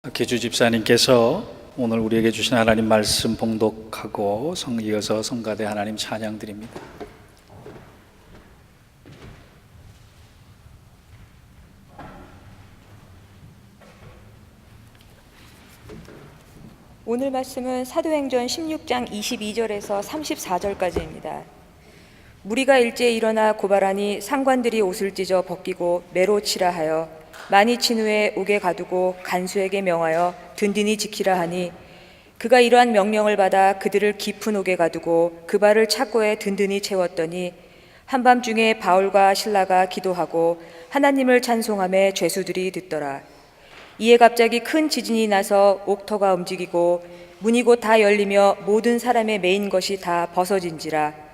계주 집사님께서 오늘 우리에게 주신 하나님 말씀 봉독하고 이어서 성가대 하나님 찬양 드립니다. 오늘 말씀은 사도행전 16장 22절에서 34절까지입니다. 무리가 일제히 일어나 고발하니 상관들이 옷을 찢어 벗기고 매로 치라 하여 많이 친 후에 옥에 가두고 간수에게 명하여 든든히 지키라 하니 그가 이러한 명령을 받아 그들을 깊은 옥에 가두고 그 발을 착고에 든든히 채웠더니 한밤중에 바울과 실라가 기도하고 하나님을 찬송하며 죄수들이 듣더라. 이에 갑자기 큰 지진이 나서 옥터가 움직이고 문이 곧 다 열리며 모든 사람의 매인 것이 다 벗어진지라.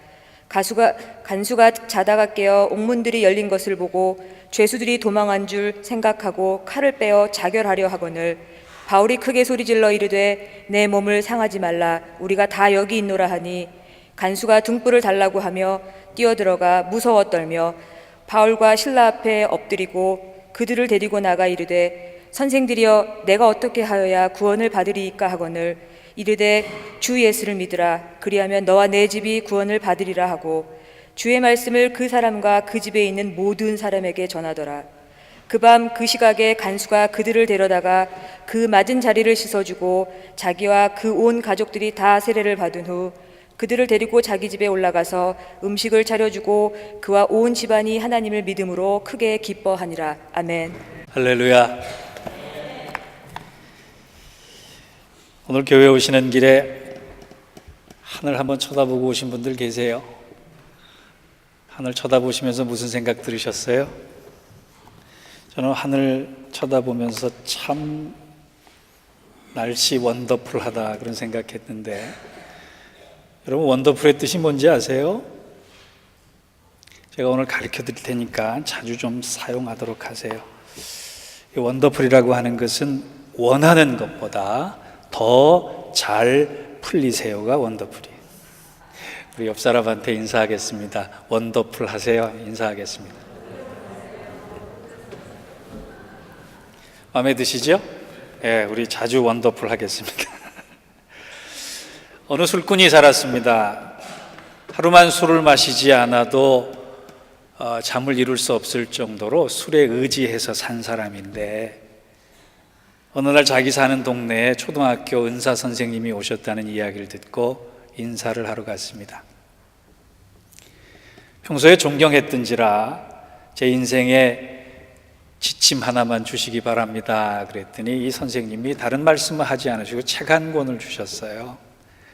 간수가 자다가 깨어 옥문들이 열린 것을 보고 죄수들이 도망한 줄 생각하고 칼을 빼어 자결하려 하거늘 바울이 크게 소리질러 이르되 내 몸을 상하지 말라 우리가 다 여기 있노라 하니 간수가 등불을 달라고 하며 뛰어들어가 무서워 떨며 바울과 실라 앞에 엎드리고 그들을 데리고 나가 이르되 선생들이여 내가 어떻게 하여야 구원을 받으리이까 하거늘 이르되 주 예수를 믿으라 그리하면 너와 내 집이 구원을 받으리라 하고 주의 말씀을 그 사람과 그 집에 있는 모든 사람에게 전하더라. 그 밤 그 시각에 간수가 그들을 데려다가 그 맞은 자리를 씻어주고 자기와 그 온 가족들이 다 세례를 받은 후 그들을 데리고 자기 집에 올라가서 음식을 차려주고 그와 온 집안이 하나님을 믿음으로 크게 기뻐하니라. 아멘. 할렐루야. 오늘 교회 오시는 길에 하늘 한번 쳐다보고 오신 분들 계세요? 하늘 쳐다보시면서 무슨 생각 들으셨어요? 저는 하늘 쳐다보면서 참 날씨 원더풀하다 그런 생각했는데, 여러분 원더풀의 뜻이 뭔지 아세요? 제가 오늘 가르쳐 드릴 테니까 자주 좀 사용하도록 하세요. 이 원더풀이라고 하는 것은 원하는 것보다 더 잘 풀리세요가 원더풀이에요. 우리 옆 사람한테 인사하겠습니다. 원더풀 하세요. 인사하겠습니다. 마음에 드시죠? 예, 우리 자주 원더풀 하겠습니다. 어느 술꾼이 살았습니다. 하루만 술을 마시지 않아도 잠을 이룰 수 없을 정도로 술에 의지해서 산 사람인데, 어느 날 자기 사는 동네에 초등학교 은사 선생님이 오셨다는 이야기를 듣고 인사를 하러 갔습니다. 평소에 존경했던지라 제 인생에 지침 하나만 주시기 바랍니다 그랬더니 이 선생님이 다른 말씀을 하지 않으시고 책 한 권을 주셨어요.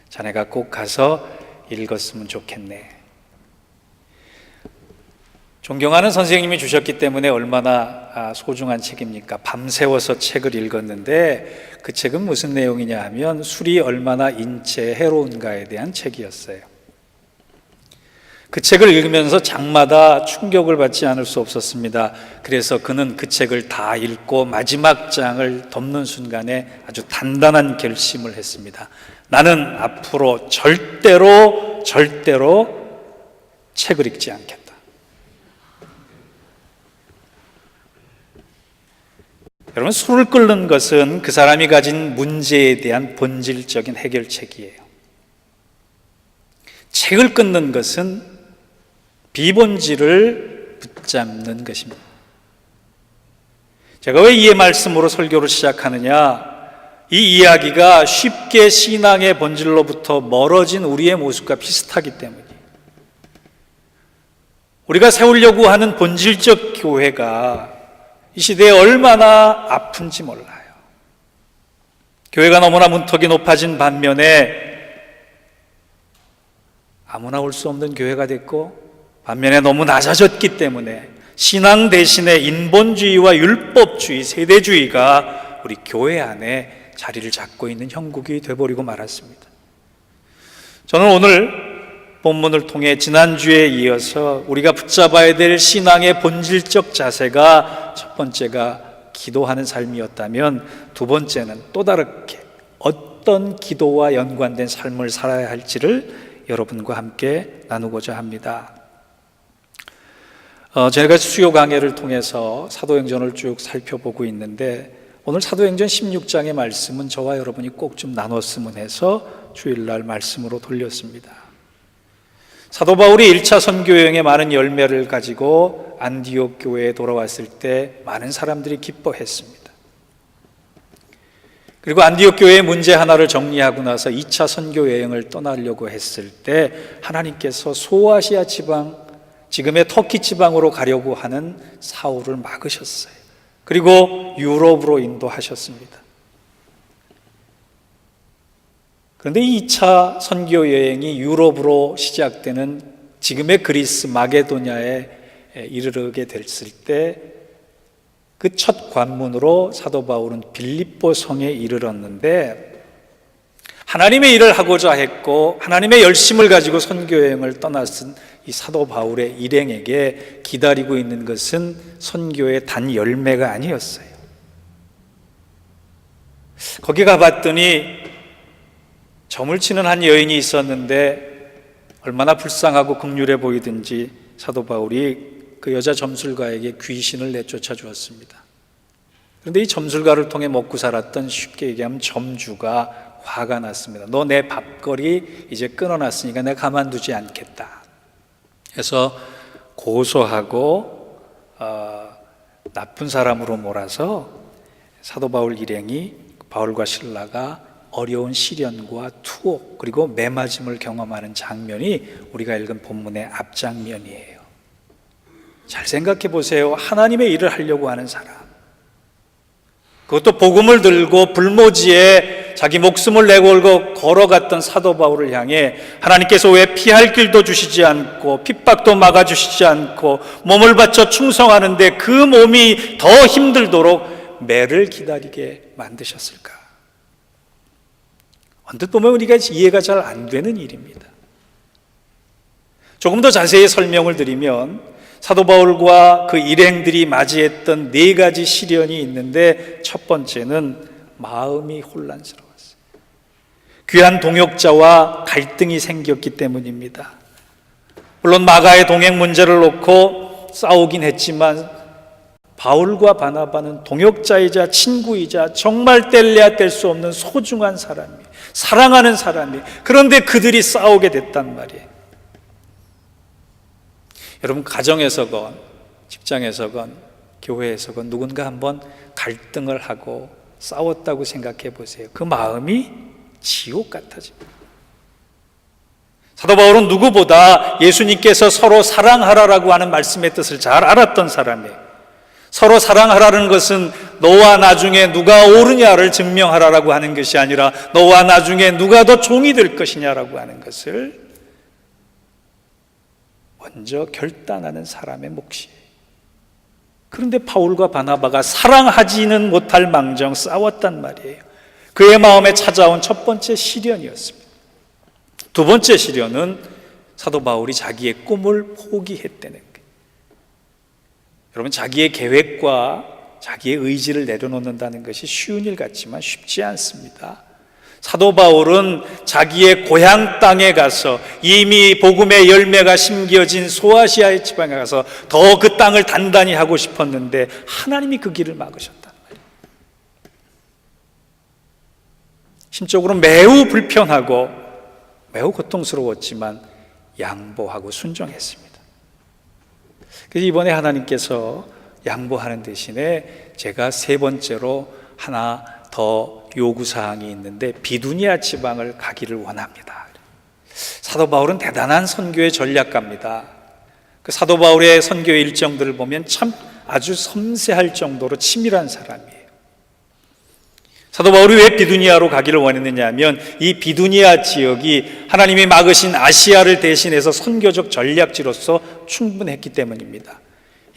자네가 꼭 가서 읽었으면 좋겠네. 존경하는 선생님이 주셨기 때문에 얼마나 소중한 책입니까? 밤새워서 책을 읽었는데 그 책은 무슨 내용이냐 하면 술이 얼마나 인체에 해로운가에 대한 책이었어요. 그 책을 읽으면서 장마다 충격을 받지 않을 수 없었습니다. 그래서 그는 그 책을 다 읽고 마지막 장을 덮는 순간에 아주 단단한 결심을 했습니다. 나는 앞으로 절대로 책을 읽지 않겠다. 여러분, 술을 끓는 것은 그 사람이 가진 문제에 대한 본질적인 해결책이에요. 책을 끊는 것은 비본질을 붙잡는 것입니다. 제가 왜 이 말씀으로 설교를 시작하느냐? 이 이야기가 쉽게 신앙의 본질로부터 멀어진 우리의 모습과 비슷하기 때문이에요. 우리가 세우려고 하는 본질적 교회가 이 시대에 얼마나 아픈지 몰라요. 교회가 너무나 문턱이 높아진 반면에 아무나 올 수 없는 교회가 됐고, 반면에 너무 낮아졌기 때문에 신앙 대신에 인본주의와 율법주의, 세대주의가 우리 교회 안에 자리를 잡고 있는 형국이 되어버리고 말았습니다. 저는 오늘 본문을 통해 지난주에 이어서 우리가 붙잡아야 될 신앙의 본질적 자세가, 첫 번째가 기도하는 삶이었다면 두 번째는 또 다르게 어떤 기도와 연관된 삶을 살아야 할지를 여러분과 함께 나누고자 합니다. 제가 수요 강해를 통해서 사도행전을 쭉 살펴보고 있는데 오늘 사도행전 16장의 말씀은 저와 여러분이 꼭 좀 나눴으면 해서 주일날 말씀으로 돌렸습니다. 사도 바울이 1차 선교 여행에 많은 열매를 가지고 안디옥 교회에 돌아왔을 때 많은 사람들이 기뻐했습니다. 그리고 안디옥 교회의 문제 하나를 정리하고 나서 2차 선교 여행을 떠나려고 했을 때 하나님께서 소아시아 지방, 지금의 터키 지방으로 가려고 하는 사울을 막으셨어요. 그리고 유럽으로 인도하셨습니다. 그런데 2차 선교 여행이 유럽으로 시작되는 지금의 그리스 마게도냐에 이르게 됐을 때 그 첫 관문으로 사도 바울은 빌립보 성에 이르렀는데 하나님의 일을 하고자 했고 하나님의 열심을 가지고 선교 여행을 떠났은 이 사도 바울의 일행에게 기다리고 있는 것은 선교의 단 열매가 아니었어요. 거기 가봤더니 점을 치는 한 여인이 있었는데 얼마나 불쌍하고 극률해 보이든지 사도 바울이 그 여자 점술가에게 귀신을 내쫓아 주었습니다. 그런데 이 점술가를 통해 먹고 살았던, 쉽게 얘기하면 점주가 화가 났습니다. 너 내 밥거리 이제 끊어놨으니까 내가 가만두지 않겠다. 그래서 고소하고 나쁜 사람으로 몰아서 사도 바울 일행이 바울과 실라가 어려운 시련과 투옥 그리고 매맞음을 경험하는 장면이 우리가 읽은 본문의 앞장면이에요. 잘 생각해 보세요. 하나님의 일을 하려고 하는 사람, 그것도 복음을 들고 불모지에 자기 목숨을 내걸고 걸어갔던 사도 바울을 향해 하나님께서 왜 피할 길도 주시지 않고 핍박도 막아주시지 않고 몸을 바쳐 충성하는데 그 몸이 더 힘들도록 매를 기다리게 만드셨을까? 언뜻 보면 우리가 이해가 잘 안 되는 일입니다. 조금 더 자세히 설명을 드리면 사도 바울과 그 일행들이 맞이했던 4가지 시련이 있는데 첫 번째는 마음이 혼란스러웠어요. 귀한 동역자와 갈등이 생겼기 때문입니다. 물론 마가의 동행 문제를 놓고 싸우긴 했지만 바울과 바나바는 동역자이자 친구이자 정말 뗄래야 뗄 수 없는 소중한 사람이, 사랑하는 사람이, 그런데 그들이 싸우게 됐단 말이에요. 여러분, 가정에서건 직장에서건 교회에서건 누군가 한번 갈등을 하고 싸웠다고 생각해 보세요. 그 마음이 지옥 같아집니다. 사도 바울은 누구보다 예수님께서 서로 사랑하라라고 하는 말씀의 뜻을 잘 알았던 사람이에요. 서로 사랑하라는 것은 너와 나중에 누가 옳으냐를 증명하라라고 하는 것이 아니라 너와 나중에 누가 더 종이 될 것이냐라고 하는 것을 먼저 결단하는 사람의 몫이에요. 그런데 바울과 바나바가 사랑하지는 못할 망정 싸웠단 말이에요. 그의 마음에 찾아온 첫 번째 시련이었습니다. 두 번째 시련은 사도 바울이 자기의 꿈을 포기했다는 거예요. 여러분, 자기의 계획과 자기의 의지를 내려놓는다는 것이 쉬운 일 같지만 쉽지 않습니다. 사도 바울은 자기의 고향 땅에 가서 이미 복음의 열매가 심겨진 소아시아의 지방에 가서 더 그 땅을 단단히 하고 싶었는데 하나님이 그 길을 막으셨단 말이에요. 심적으로 매우 불편하고 매우 고통스러웠지만 양보하고 순종했습니다. 그래서 이번에 하나님께서 양보하는 대신에 제가 세 번째로 하나 더 요구사항이 있는데 비두니아 지방을 가기를 원합니다. 사도 바울은 대단한 선교의 전략가입니다. 그 사도 바울의 선교의 일정들을 보면 참 아주 섬세할 정도로 치밀한 사람이에요. 사도 바울이 왜 비두니아로 가기를 원했느냐 하면 이 비두니아 지역이 하나님이 막으신 아시아를 대신해서 선교적 전략지로서 충분했기 때문입니다.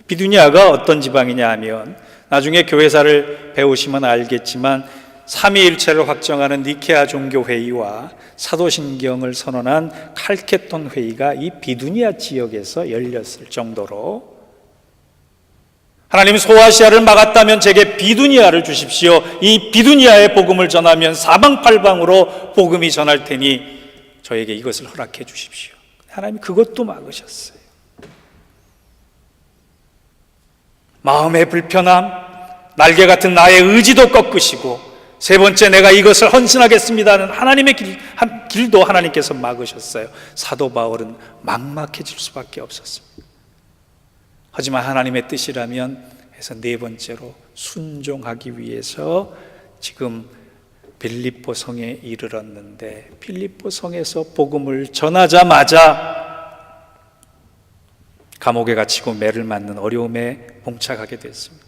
비두니아가 어떤 지방이냐 하면 나중에 교회사를 배우시면 알겠지만 삼위일체를 확정하는 니케아 종교회의와 사도신경을 선언한 칼케톤 회의가 이 비두니아 지역에서 열렸을 정도로 하나님이 소아시아를 막았다면 제게 비두니아를 주십시오. 이 비두니아의 복음을 전하면 사방팔방으로 복음이 전할 테니 저에게 이것을 허락해 주십시오. 하나님이 그것도 막으셨어요. 마음의 불편함, 날개 같은 나의 의지도 꺾으시고, 세 번째, 내가 이것을 헌신하겠습니다는 하나님의 길도 하나님께서 막으셨어요. 사도 바울은 막막해질 수밖에 없었습니다. 하지만 하나님의 뜻이라면 해서 네 번째로 순종하기 위해서 지금 빌립보 성에 이르렀는데, 빌립보 성에서 복음을 전하자마자 감옥에 갇히고 매를 맞는 어려움에 봉착하게 됐습니다.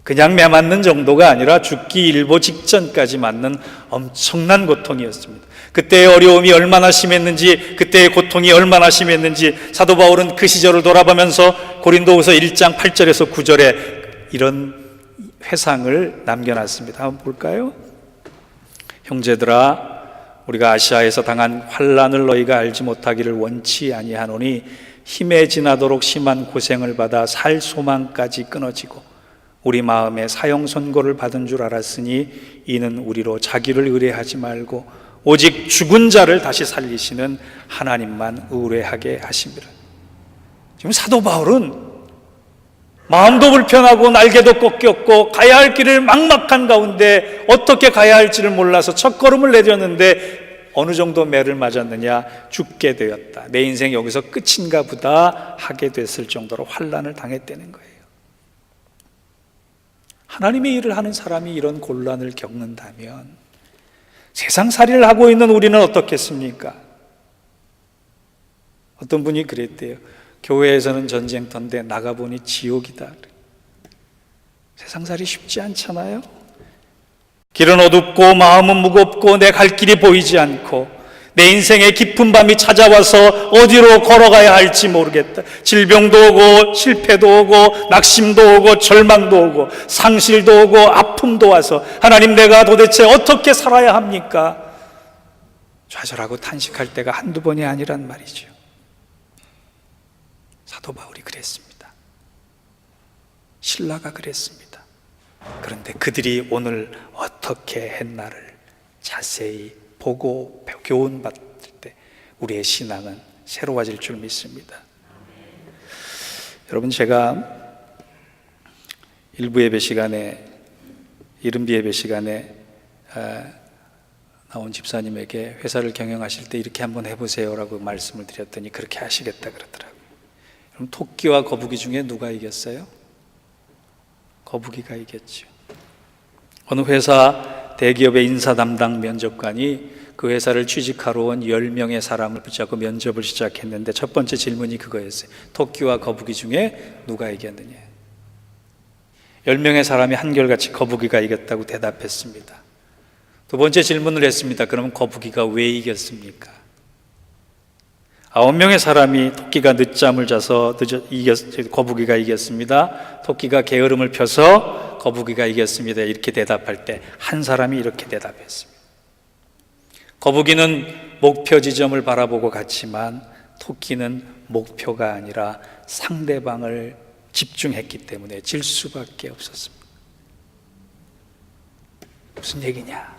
그냥 매 맞는 정도가 아니라 죽기 일보 직전까지 맞는 엄청난 고통이었습니다. 그때의 어려움이 얼마나 심했는지, 그때의 고통이 얼마나 심했는지 사도 바울은 그 시절을 돌아보면서 고린도후서 1장 8절에서 9절에 이런 회상을 남겨놨습니다. 한번 볼까요? 형제들아, 우리가 아시아에서 당한 환난을 너희가 알지 못하기를 원치 아니하노니 힘에 지나도록 심한 고생을 받아 살 소망까지 끊어지고 우리 마음에 사형 선고를 받은 줄 알았으니 이는 우리로 자기를 의뢰하지 말고 오직 죽은 자를 다시 살리시는 하나님만 의뢰하게 하심이라. 지금 사도 바울은 마음도 불편하고 날개도 꺾였고 가야 할 길을 막막한 가운데 어떻게 가야 할지를 몰라서 첫걸음을 내렸는데 어느 정도 매를 맞았느냐? 죽게 되었다. 내 인생 여기서 끝인가 보다 하게 됐을 정도로 환난을 당했다는 거예요. 하나님의 일을 하는 사람이 이런 곤란을 겪는다면 세상살이를 하고 있는 우리는 어떻겠습니까? 어떤 분이 그랬대요. 교회에서는 전쟁터인데 나가보니 지옥이다. 세상살이 쉽지 않잖아요. 길은 어둡고 마음은 무겁고 내 갈 길이 보이지 않고 내 인생에 깊은 밤이 찾아와서 어디로 걸어가야 할지 모르겠다. 질병도 오고 실패도 오고 낙심도 오고 절망도 오고 상실도 오고 아픔도 와서 하나님, 내가 도대체 어떻게 살아야 합니까? 좌절하고 탄식할 때가 한두 번이 아니란 말이죠. 사도 바울이 그랬습니다. 신라가 그랬습니다. 그런데 그들이 오늘 어떻게 했나를 자세히 보고 교훈받을 때 우리의 신앙은 새로워질 줄 믿습니다. 여러분, 제가 일부 예배 시간에, 이른비 예배 시간에 나온 집사님에게 회사를 경영하실 때 이렇게 한번 해보세요라고 말씀을 드렸더니 그렇게 하시겠다 그러더라고요. 그럼 토끼와 거북이 중에 누가 이겼어요? 거북이가 이겼죠. 어느 회사 대기업의 인사 담당 면접관이 그 회사를 취직하러 온 10명의 사람을 붙잡고 면접을 시작했는데 첫 번째 질문이 그거였어요. 토끼와 거북이 중에 누가 이겼느냐? 10명의 사람이 한결같이 거북이가 이겼다고 대답했습니다. 두 번째 질문을 했습니다. 그럼 거북이가 왜 이겼습니까? 9명의 사람이 토끼가 늦잠을 자서 거북이가 이겼습니다. 토끼가 게으름을 펴서 거북이가 이겼습니다. 이렇게 대답할 때 한 사람이 이렇게 대답했습니다. 거북이는 목표 지점을 바라보고 갔지만 토끼는 목표가 아니라 상대방을 집중했기 때문에 질 수밖에 없었습니다. 무슨 얘기냐?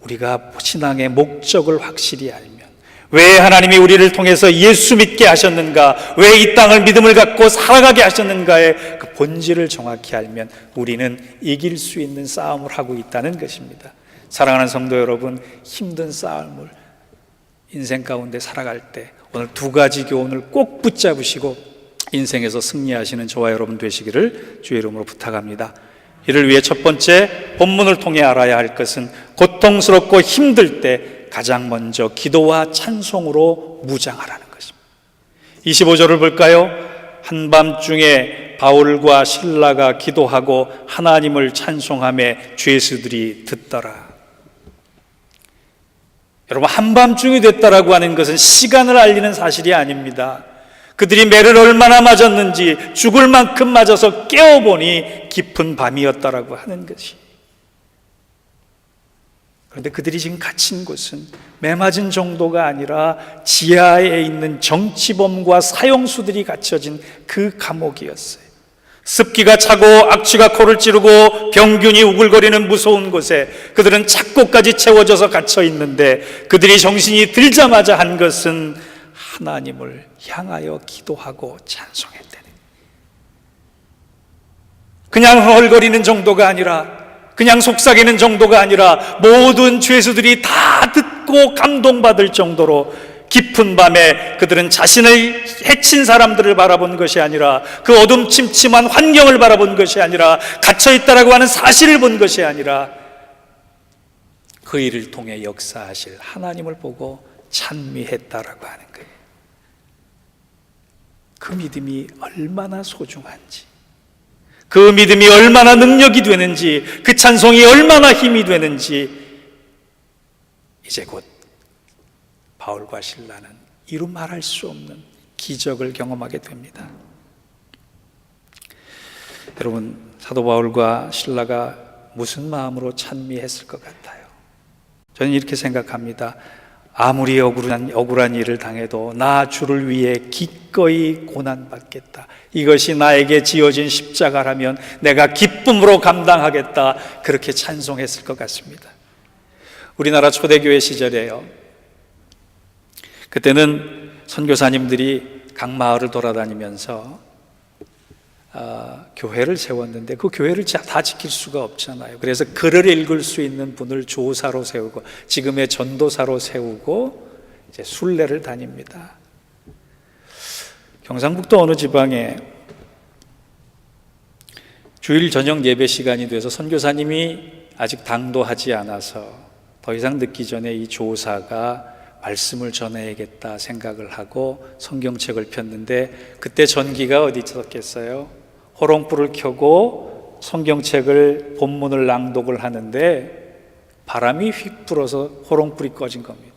우리가 신앙의 목적을 확실히 알면, 왜 하나님이 우리를 통해서 예수 믿게 하셨는가, 왜 이 땅을 믿음을 갖고 살아가게 하셨는가의 그 본질을 정확히 알면 우리는 이길 수 있는 싸움을 하고 있다는 것입니다. 사랑하는 성도 여러분, 힘든 싸움을 인생 가운데 살아갈 때 오늘 두 가지 교훈을 꼭 붙잡으시고 인생에서 승리하시는 저와 여러분 되시기를 주의 이름으로 부탁합니다. 이를 위해 첫 번째, 본문을 통해 알아야 할 것은 고통스럽고 힘들 때 가장 먼저 기도와 찬송으로 무장하라는 것입니다. 25절을 볼까요? 한밤중에 바울과 실라가 기도하고 하나님을 찬송하며 죄수들이 듣더라. 여러분, 한밤중이 됐다라고 하는 것은 시간을 알리는 사실이 아닙니다. 그들이 매를 얼마나 맞았는지 죽을 만큼 맞아서 깨어보니 깊은 밤이었다라고 하는 것이. 그런데 그들이 지금 갇힌 곳은 매 맞은 정도가 아니라 지하에 있는 정치범과 사형수들이 갇혀진 그 감옥이었어요. 습기가 차고 악취가 코를 찌르고 병균이 우글거리는 무서운 곳에 그들은 착고까지 채워져서 갇혀 있는데 그들이 정신이 들자마자 한 것은 하나님을 향하여 기도하고 찬송했다는. 그냥 헐거리는 정도가 아니라, 그냥 속삭이는 정도가 아니라 모든 죄수들이 다 듣고 감동받을 정도로 깊은 밤에 그들은 자신을 해친 사람들을 바라본 것이 아니라, 그 어둠침침한 환경을 바라본 것이 아니라, 갇혀있다라고 하는 사실을 본 것이 아니라, 그 일을 통해 역사하실 하나님을 보고 찬미했다라고 하는 거예요. 그 믿음이 얼마나 소중한지, 그 믿음이 얼마나 능력이 되는지, 그 찬송이 얼마나 힘이 되는지 이제 곧 바울과 실라는 이루 말할 수 없는 기적을 경험하게 됩니다. 여러분, 사도 바울과 실라가 무슨 마음으로 찬미했을 것 같아요? 저는 이렇게 생각합니다. 아무리 억울한 일을 당해도 나 주를 위해 기꺼이 고난받겠다, 이것이 나에게 지어진 십자가라면 내가 기쁨으로 감당하겠다, 그렇게 찬송했을 것 같습니다. 우리나라 초대교회 시절에요, 그때는 선교사님들이 각 마을을 돌아다니면서 교회를 세웠는데 그 교회를 다 지킬 수가 없잖아요. 그래서 글을 읽을 수 있는 분을 조사로 세우고, 지금의 전도사로 세우고 이제 순례를 다닙니다. 경상북도 어느 지방에 주일 저녁 예배 시간이 돼서 선교사님이 아직 당도하지 않아서 더 이상 늦기 전에 이 조사가 말씀을 전해야겠다 생각을 하고 성경책을 폈는데, 그때 전기가 어디 있었겠어요? 호롱불을 켜고 성경책을 본문을 낭독을 하는데 바람이 휙 불어서 호롱불이 꺼진 겁니다.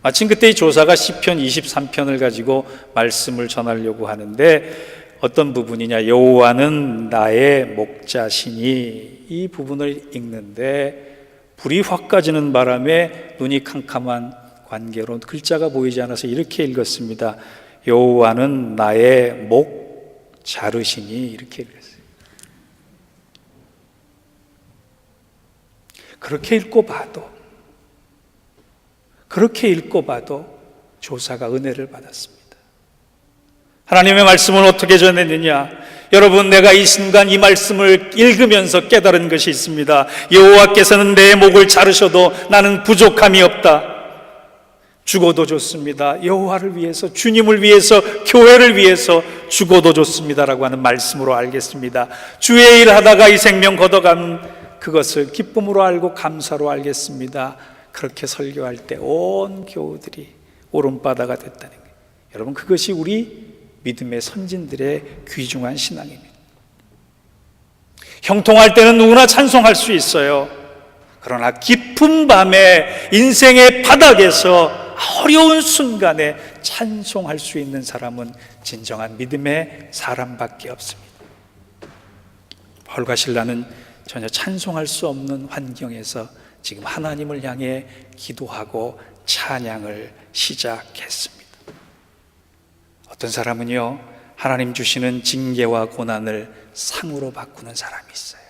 마침 그때 이 조사가 시편 23편을 가지고 말씀을 전하려고 하는데, 어떤 부분이냐, 여호와는 나의 목자시니, 이 부분을 읽는데 불이 확 꺼지는 바람에 눈이 캄캄한 관계로 글자가 보이지 않아서 이렇게 읽었습니다. 여호와는 나의 목 자르시니, 이렇게 읽었어요. 그렇게 읽고 봐도 조사가 은혜를 받았습니다. 하나님의 말씀을 어떻게 전했느냐? 여러분, 내가 이 순간 이 말씀을 읽으면서 깨달은 것이 있습니다. 여호와께서는 내 목을 자르셔도 나는 부족함이 없다. 죽어도 좋습니다. 여호와를 위해서, 주님을 위해서, 교회를 위해서 죽어도 좋습니다라고 하는 말씀으로 알겠습니다. 주의 일 하다가 이 생명 걷어가는 그것을 기쁨으로 알고 감사로 알겠습니다. 그렇게 설교할 때 온 교우들이 오른바다가 됐다는 거예요. 여러분, 그것이 우리 믿음의 선진들의 귀중한 신앙입니다. 형통할 때는 누구나 찬송할 수 있어요. 그러나 깊은 밤에 인생의 바닥에서 어려운 순간에 찬송할 수 있는 사람은 진정한 믿음의 사람밖에 없습니다. 바울과 실라는 전혀 찬송할 수 없는 환경에서 지금 하나님을 향해 기도하고 찬양을 시작했습니다. 어떤 사람은요, 하나님 주시는 징계와 고난을 상으로 바꾸는 사람이 있어요.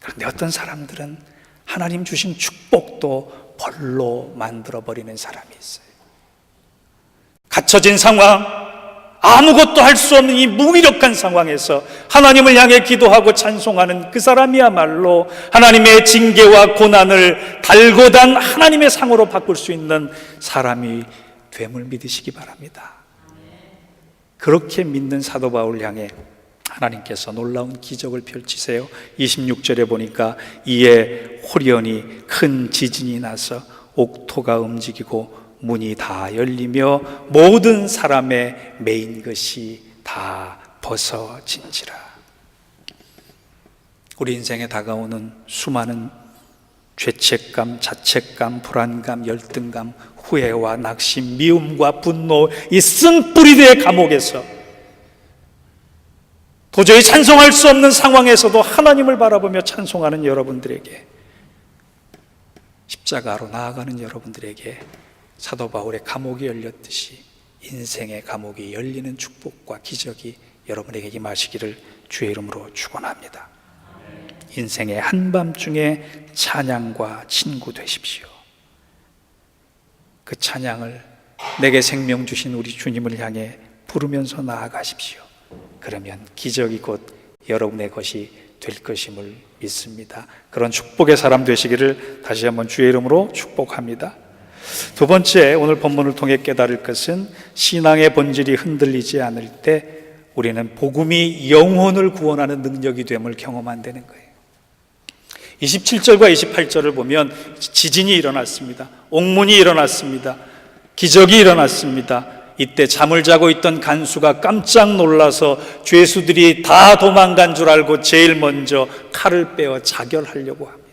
그런데 어떤 사람들은 하나님 주신 축복도 벌로 만들어버리는 사람이 있어요. 갇혀진 상황, 아무것도 할 수 없는 이 무기력한 상황에서 하나님을 향해 기도하고 찬송하는 그 사람이야말로 하나님의 징계와 고난을 달고 단 하나님의 상으로 바꿀 수 있는 사람이 됨을 믿으시기 바랍니다. 그렇게 믿는 사도 바울을 향해 하나님께서 놀라운 기적을 펼치세요. 26절에 보니까 이에 호련히 큰 지진이 나서 옥토가 움직이고 문이 다 열리며 모든 사람의 매인 것이 다 벗어진지라. 우리 인생에 다가오는 수많은 죄책감, 자책감, 불안감, 열등감, 후회와 낙심, 미움과 분노, 이 쓴뿌리들의 감옥에서 도저히 찬송할 수 없는 상황에서도 하나님을 바라보며 찬송하는 여러분들에게, 십자가로 나아가는 여러분들에게 사도 바울의 감옥이 열렸듯이 인생의 감옥이 열리는 축복과 기적이 여러분에게 임하시기를 주의 이름으로 축원합니다. 인생의 한밤중에 찬양과 친구 되십시오. 그 찬양을 내게 생명 주신 우리 주님을 향해 부르면서 나아가십시오. 그러면 기적이 곧 여러분의 것이 될 것임을 믿습니다. 그런 축복의 사람 되시기를 다시 한번 주의 이름으로 축복합니다. 두 번째, 오늘 본문을 통해 깨달을 것은 신앙의 본질이 흔들리지 않을 때 우리는 복음이 영혼을 구원하는 능력이 됨을 경험한다는 거예요. 27절과 28절을 보면 지진이 일어났습니다. 옥문이 일어났습니다. 기적이 일어났습니다. 이때 잠을 자고 있던 간수가 깜짝 놀라서 죄수들이 다 도망간 줄 알고 제일 먼저 칼을 빼어 자결하려고 합니다.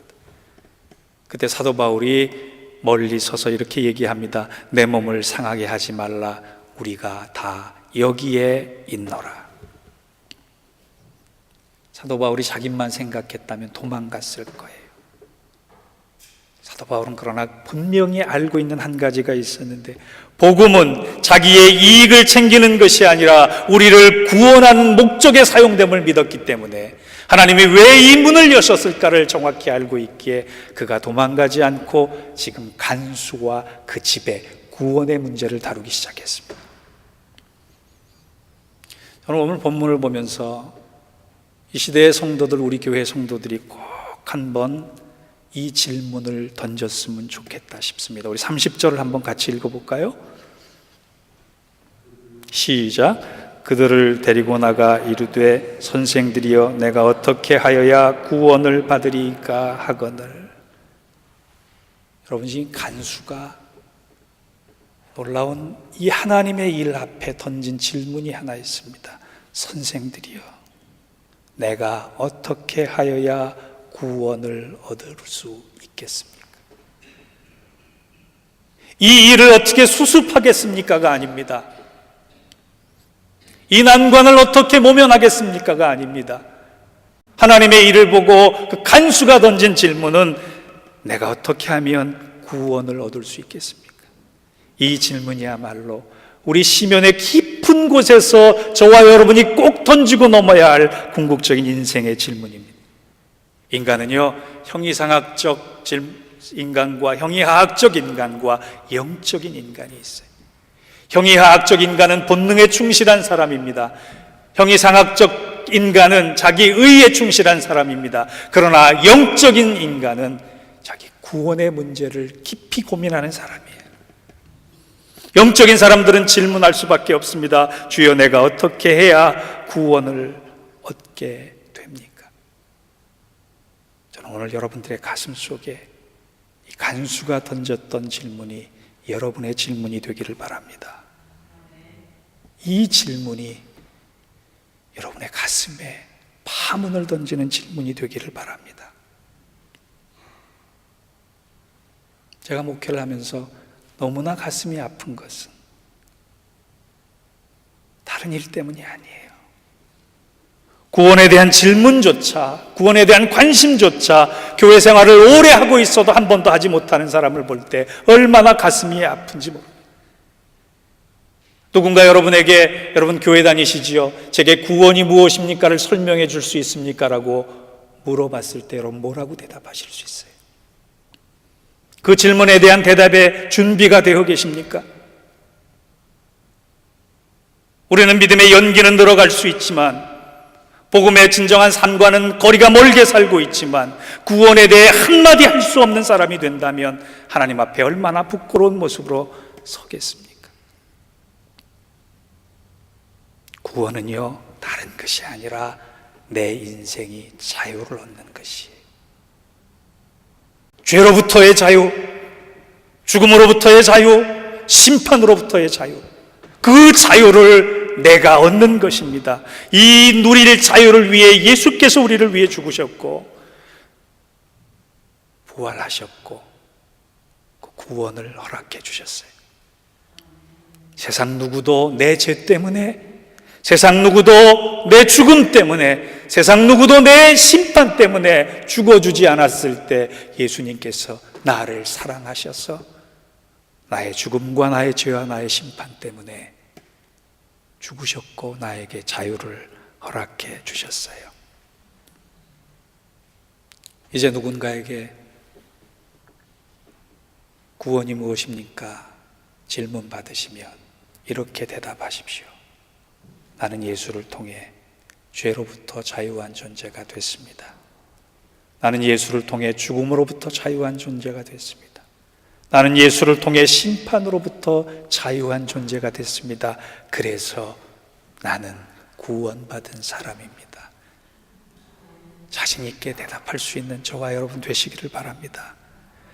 그때 사도 바울이 멀리 서서 이렇게 얘기합니다. 내 몸을 상하게 하지 말라. 우리가 다 여기에 있노라. 사도 바울이 자기만 생각했다면 도망갔을 거예요. 사도 바울은 그러나 분명히 알고 있는 한 가지가 있었는데, 복음은 자기의 이익을 챙기는 것이 아니라 우리를 구원하는 목적에 사용됨을 믿었기 때문에 하나님이 왜 이 문을 여셨을까를 정확히 알고 있기에 그가 도망가지 않고 지금 간수와 그 집의 구원의 문제를 다루기 시작했습니다. 저는 오늘 본문을 보면서 이 시대의 성도들, 우리 교회 성도들이 꼭 한번 이 질문을 던졌으면 좋겠다 싶습니다. 우리 30절을 한번 같이 읽어볼까요? 시작. 그들을 데리고 나가 이르되 선생들이여 내가 어떻게 하여야 구원을 받으리까 하거늘. 여러분, 지금 간수가 놀라운 이 하나님의 일 앞에 던진 질문이 하나 있습니다. 선생들이여 내가 어떻게 하여야 구원을 얻을 수 있겠습니까? 이 일을 어떻게 수습하겠습니까가 아닙니다. 이 난관을 어떻게 모면하겠습니까가 아닙니다. 하나님의 일을 보고 그 간수가 던진 질문은 내가 어떻게 하면 구원을 얻을 수 있겠습니까? 이 질문이야말로 우리 시면의 깊은 곳에서 저와 여러분이 꼭 던지고 넘어야 할 궁극적인 인생의 질문입니다. 인간은요, 형이상학적 인간과 형이하학적 인간과 영적인 인간이 있어요. 형이하학적 인간은 본능에 충실한 사람입니다. 형이상학적 인간은 자기 의에 충실한 사람입니다. 그러나 영적인 인간은 자기 구원의 문제를 깊이 고민하는 사람이에요. 영적인 사람들은 질문할 수밖에 없습니다. 주여 내가 어떻게 해야 구원을 얻게 됩니까? 저는 오늘 여러분들의 가슴 속에 이 간수가 던졌던 질문이 여러분의 질문이 되기를 바랍니다. 이 질문이 여러분의 가슴에 파문을 던지는 질문이 되기를 바랍니다. 제가 목회를 하면서 너무나 가슴이 아픈 것은 다른 일 때문이 아니에요. 구원에 대한 질문조차, 구원에 대한 관심조차 교회 생활을 오래 하고 있어도 한 번도 하지 못하는 사람을 볼 때 얼마나 가슴이 아픈지 모릅니다. 누군가 여러분에게 여러분 교회 다니시지요? 제게 구원이 무엇입니까를 설명해 줄 수 있습니까? 라고 물어봤을 때 여러분 뭐라고 대답하실 수 있어요? 그 질문에 대한 대답에 준비가 되어 계십니까? 우리는 믿음의 연기는 늘어갈 수 있지만 복음의 진정한 삶과는 거리가 멀게 살고 있지만 구원에 대해 한마디 할 수 없는 사람이 된다면 하나님 앞에 얼마나 부끄러운 모습으로 서겠습니까? 구원은요, 다른 것이 아니라 내 인생이 자유를 얻는 것이에요. 죄로부터의 자유, 죽음으로부터의 자유, 심판으로부터의 자유, 그 자유를 내가 얻는 것입니다. 이 누릴 자유를 위해 예수께서 우리를 위해 죽으셨고 부활하셨고 그 구원을 허락해 주셨어요. 세상 누구도 내 죄 때문에, 세상 누구도 내 죽음 때문에, 세상 누구도 내 심판 때문에 죽어주지 않았을 때 예수님께서 나를 사랑하셔서 나의 죽음과 나의 죄와 나의 심판 때문에 죽으셨고 나에게 자유를 허락해 주셨어요. 이제 누군가에게 구원이 무엇입니까? 질문 받으시면 이렇게 대답하십시오. 나는 예수를 통해 죄로부터 자유한 존재가 됐습니다. 나는 예수를 통해 죽음으로부터 자유한 존재가 됐습니다. 나는 예수를 통해 심판으로부터 자유한 존재가 됐습니다. 그래서 나는 구원받은 사람입니다. 자신 있게 대답할 수 있는 저와 여러분 되시기를 바랍니다.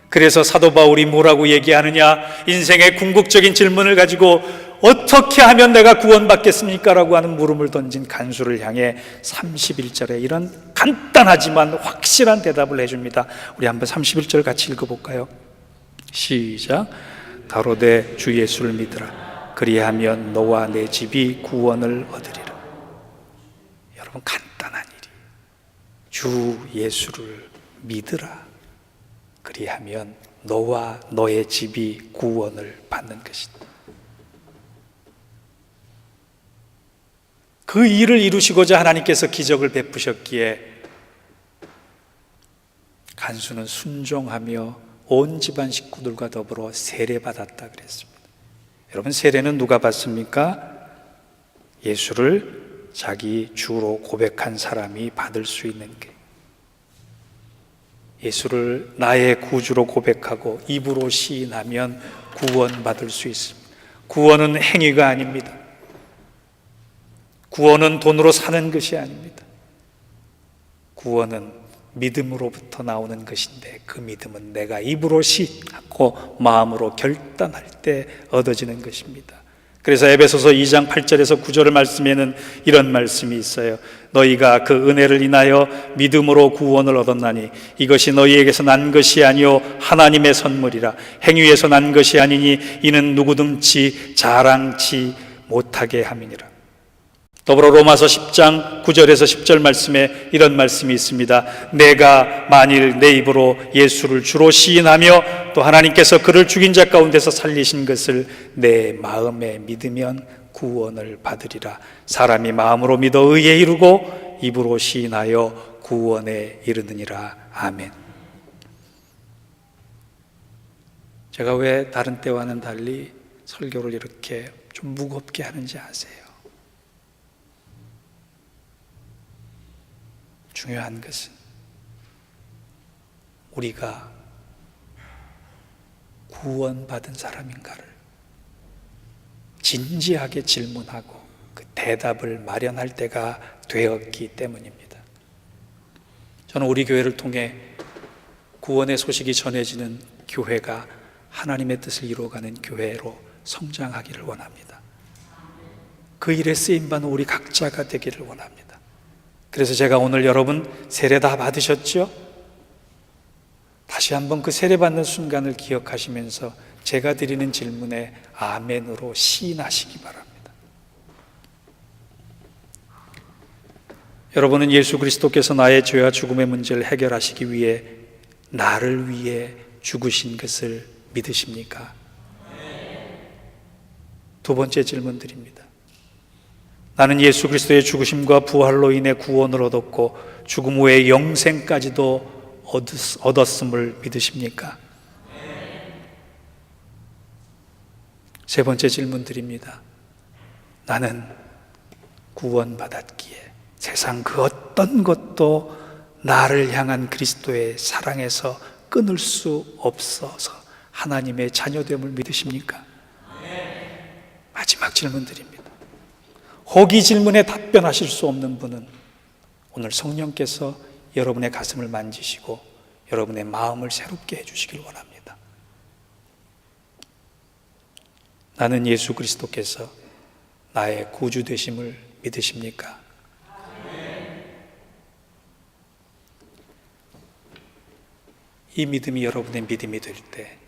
그래서 사도 바울이 뭐라고 얘기하느냐? 인생의 궁극적인 질문을 가지고 어떻게 하면 내가 구원받겠습니까? 라고 하는 물음을 던진 간수를 향해 31절에 이런 간단하지만 확실한 대답을 해줍니다. 우리 한번 31절 같이 읽어볼까요? 시작. 가로되 주 예수를 믿으라. 그리하면 너와 내 집이 구원을 얻으리라. 여러분, 간단한 일이 주 예수를 믿으라. 그리하면 너와 너의 집이 구원을 받는 것이다. 그 일을 이루시고자 하나님께서 기적을 베푸셨기에 간수는 순종하며 온 집안 식구들과 더불어 세례받았다 그랬습니다. 여러분, 세례는 누가 받습니까? 예수를 자기 주로 고백한 사람이 받을 수 있는 게, 예수를 나의 구주로 고백하고 입으로 시인하면 구원받을 수 있습니다. 구원은 행위가 아닙니다. 구원은 돈으로 사는 것이 아닙니다. 구원은 믿음으로부터 나오는 것인데, 그 믿음은 내가 입으로 시하고 마음으로 결단할 때 얻어지는 것입니다. 그래서 에베소서 2장 8절에서 9절 말씀에는 이런 말씀이 있어요. 너희가 그 은혜를 인하여 믿음으로 구원을 얻었나니 이것이 너희에게서 난 것이 아니요 하나님의 선물이라. 행위에서 난 것이 아니니 이는 누구든지 자랑치 못하게 함이니라. 더불어 로마서 10장 9절에서 10절 말씀에 이런 말씀이 있습니다. 내가 만일 내 입으로 예수를 주로 시인하며 또 하나님께서 그를 죽인 자 가운데서 살리신 것을 내 마음에 믿으면 구원을 받으리라. 사람이 마음으로 믿어 의에 이르고 입으로 시인하여 구원에 이르느니라. 아멘. 제가 왜 다른 때와는 달리 설교를 이렇게 좀 무겁게 하는지 아세요? 중요한 것은 우리가 구원받은 사람인가를 진지하게 질문하고 그 대답을 마련할 때가 되었기 때문입니다. 저는 우리 교회를 통해 구원의 소식이 전해지는 교회가 하나님의 뜻을 이루어가는 교회로 성장하기를 원합니다. 그 일에 쓰임받는 우리 각자가 되기를 원합니다. 그래서 제가 오늘 여러분 세례 다 받으셨죠? 다시 한번 그 세례 받는 순간을 기억하시면서 제가 드리는 질문에 아멘으로 시인하시기 바랍니다. 여러분은 예수 그리스도께서 나의 죄와 죽음의 문제를 해결하시기 위해 나를 위해 죽으신 것을 믿으십니까? 두 번째 질문 드립니다. 나는 예수 그리스도의 죽으심과 부활로 인해 구원을 얻었고 죽음 후에 영생까지도 얻었음을 믿으십니까? 세 번째 질문 드립니다. 나는 구원받았기에 세상 그 어떤 것도 나를 향한 그리스도의 사랑에서 끊을 수 없어서 하나님의 자녀됨을 믿으십니까? 마지막 질문 드립니다. 혹 이 질문에 답변하실 수 없는 분은 오늘 성령께서 여러분의 가슴을 만지시고 여러분의 마음을 새롭게 해주시길 원합니다. 나는 예수 그리스도께서 나의 구주 되심을 믿으십니까? 이 믿음이 여러분의 믿음이 될 때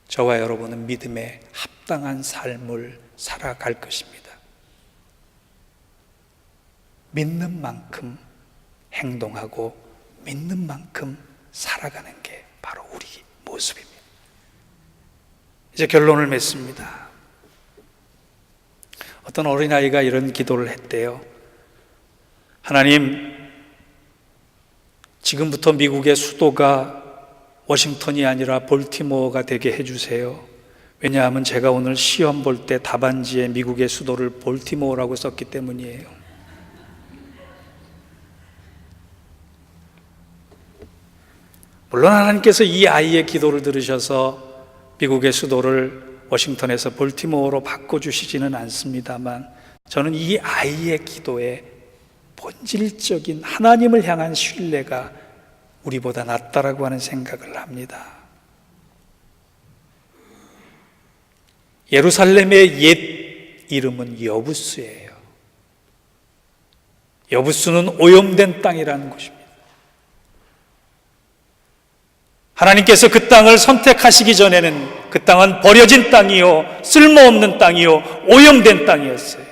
저와 여러분은 믿음에 합당한 삶을 살아갈 것입니다. 믿는 만큼 행동하고 믿는 만큼 살아가는 게 바로 우리 모습입니다. 이제 결론을 맺습니다. 어떤 어린아이가 이런 기도를 했대요. 하나님, 지금부터 미국의 수도가 워싱턴이 아니라 볼티모어가 되게 해주세요. 왜냐하면 제가 오늘 시험 볼 때 답안지에 미국의 수도를 볼티모어라고 썼기 때문이에요. 물론 하나님께서 이 아이의 기도를 들으셔서 미국의 수도를 워싱턴에서 볼티모어로 바꿔주시지는 않습니다만, 저는 이 아이의 기도에 본질적인 하나님을 향한 신뢰가 우리보다 낫다라고 하는 생각을 합니다. 예루살렘의 옛 이름은 여부스예요. 여부스는 오염된 땅이라는 곳입니다. 하나님께서 그 땅을 선택하시기 전에는 그 땅은 버려진 땅이요, 쓸모없는 땅이요, 오염된 땅이었어요.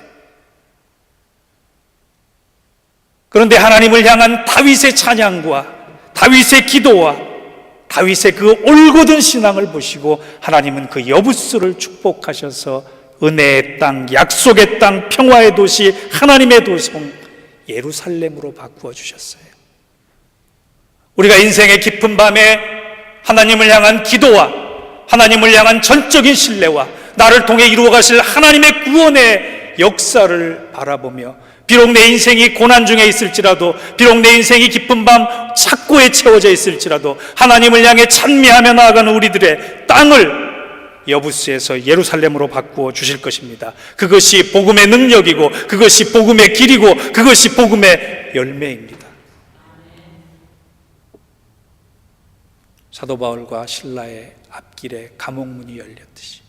그런데 하나님을 향한 다윗의 찬양과 다윗의 기도와 다윗의 그 올곧은 신앙을 보시고 하나님은 그 여부스를 축복하셔서 은혜의 땅, 약속의 땅, 평화의 도시, 하나님의 도성 예루살렘으로 바꾸어 주셨어요. 우리가 인생의 깊은 밤에 하나님을 향한 기도와 하나님을 향한 전적인 신뢰와 나를 통해 이루어 가실 하나님의 구원의 역사를 바라보며, 비록 내 인생이 고난 중에 있을지라도, 비록 내 인생이 깊은 밤 착고에 채워져 있을지라도 하나님을 향해 찬미하며 나아가는 우리들의 땅을 여부스에서 예루살렘으로 바꾸어 주실 것입니다. 그것이 복음의 능력이고, 그것이 복음의 길이고, 그것이 복음의 열매입니다. 사도 바울과 신라의 앞길에 감옥문이 열렸듯이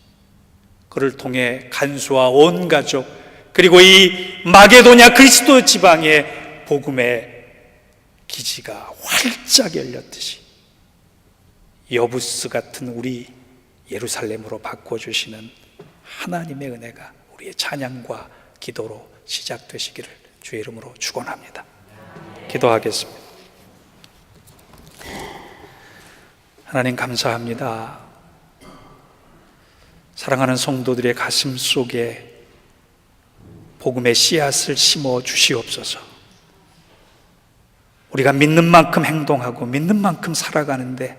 그를 통해 간수와 온 가족, 그리고 이 마게도냐 그리스도 지방의 복음의 기지가 활짝 열렸듯이 여부스 같은 우리 예루살렘으로 바꿔주시는 하나님의 은혜가 우리의 찬양과 기도로 시작되시기를 주의 이름으로 축원합니다. 기도하겠습니다. 하나님 감사합니다. 사랑하는 성도들의 가슴 속에 복음의 씨앗을 심어 주시옵소서. 우리가 믿는 만큼 행동하고 믿는 만큼 살아가는데,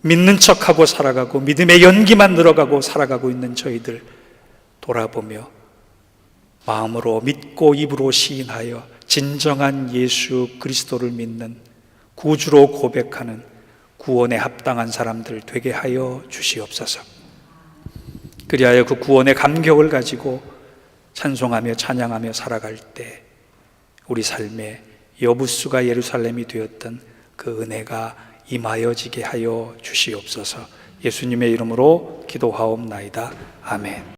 믿는 척하고 살아가고 믿음의 연기만 늘어가고 살아가고 있는 저희들 돌아보며 마음으로 믿고 입으로 시인하여 진정한 예수 그리스도를 믿는 구주로 고백하는 구원에 합당한 사람들 되게 하여 주시옵소서. 그리하여 그 구원의 감격을 가지고 찬송하며 찬양하며 살아갈 때 우리 삶에 여부스가 예루살렘이 되었던 그 은혜가 임하여지게 하여 주시옵소서. 예수님의 이름으로 기도하옵나이다. 아멘.